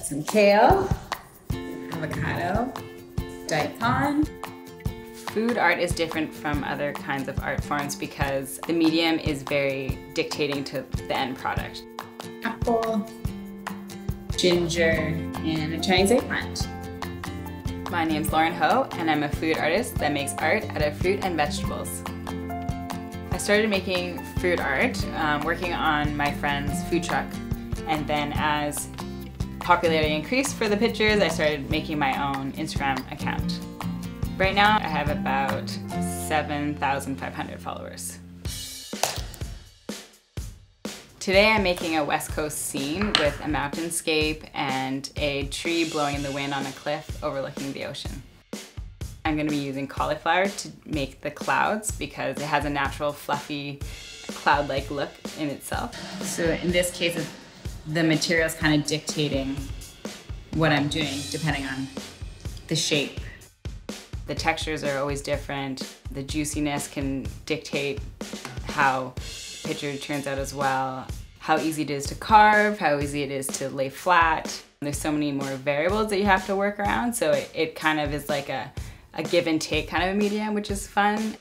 Got some kale, avocado, daikon. Food art is different from other kinds of art forms because the medium is very dictating to the end product. Apple, ginger, and a Chinese eggplant. My name's Lauren Ho, and I'm a food artist that makes art out of fruit and vegetables. I started making food art working on my friend's food truck, and then as popularity increased for the pictures, I started making my own Instagram account. Right now, I have about 7,500 followers. Today I'm making a West Coast scene with a mountainscape and a tree blowing in the wind on a cliff overlooking the ocean. I'm going to be using cauliflower to make the clouds because it has a natural fluffy cloud-like look in itself. So in this case, the material is kind of dictating what I'm doing depending on the shape. The textures are always different. The juiciness can dictate how the picture turns out as well. How easy it is to carve, how easy it is to lay flat. There's so many more variables that you have to work around, so it kind of is like a give and take kind of a medium, which is fun.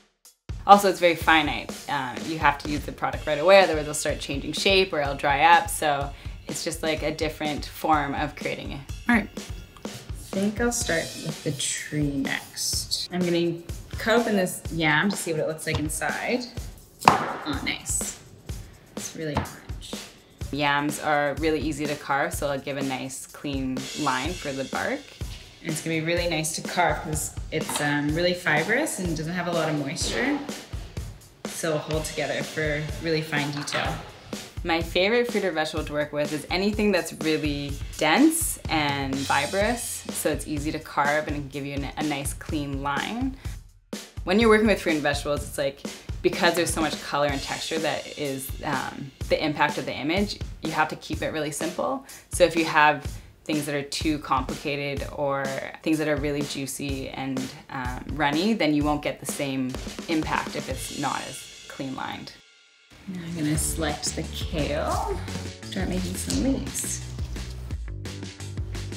Also, it's very finite. You have to use the product right away, otherwise it'll start changing shape or it'll dry up, so it's just like a different form of creating it. All right. I think I'll start with the tree next. I'm gonna cut open this yam to see what it looks like inside. Oh, nice. It's really orange. Yams are really easy to carve, so it'll give a nice clean line for the bark. And it's gonna be really nice to carve because it's really fibrous and doesn't have a lot of moisture. So it'll hold together for really fine detail. My favorite fruit or vegetable to work with is anything that's really dense and fibrous, so it's easy to carve and it can give you a nice clean line. When you're working with fruit and vegetables, it's like, because there's so much color and texture that is the impact of the image, you have to keep it really simple. So if you have things that are too complicated or things that are really juicy and runny, then you won't get the same impact if it's not as clean lined. Now I'm gonna select the kale, start making some leaves.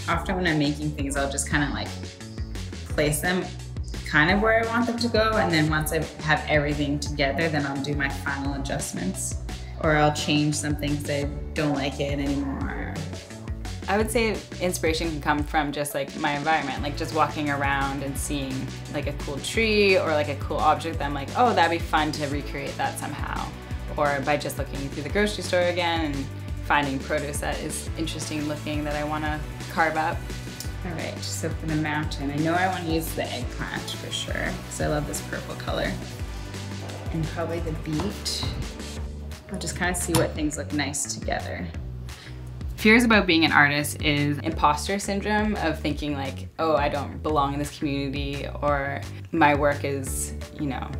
Often when I'm making things, I'll just kind of like place them kind of where I want them to go, and then once I have everything together, then I'll do my final adjustments. Or I'll change some things that I don't like it anymore. I would say inspiration can come from just like my environment, like just walking around and seeing like a cool tree or like a cool object that I'm like, oh, that'd be fun to recreate that somehow. Or by just looking through the grocery store again and finding produce that is interesting looking that I want to carve up. All right, so for the mountain, I know I want to use the eggplant for sure, because I love this purple color. And probably the beet. I'll just kind of see what things look nice together. Fears about being an artist is imposter syndrome of thinking like, oh, I don't belong in this community, or my work is, you know,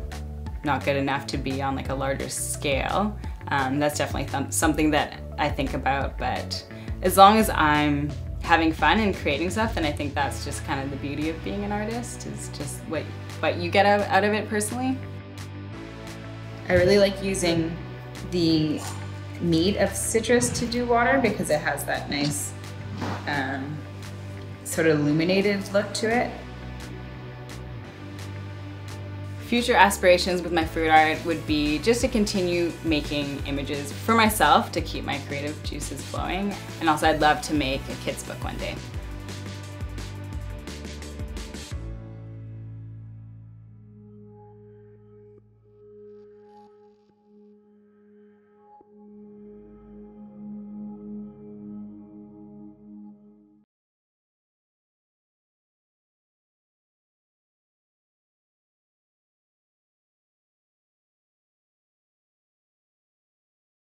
not good enough to be on like a larger scale. That's definitely something that I think about, but as long as I'm having fun and creating stuff, then I think that's just kind of the beauty of being an artist, is just what you get out of it personally. I really like using the meat of citrus to do water because it has that nice sort of illuminated look to it. Future aspirations with my food art would be just to continue making images for myself to keep my creative juices flowing. And also I'd love to make a kid's book one day.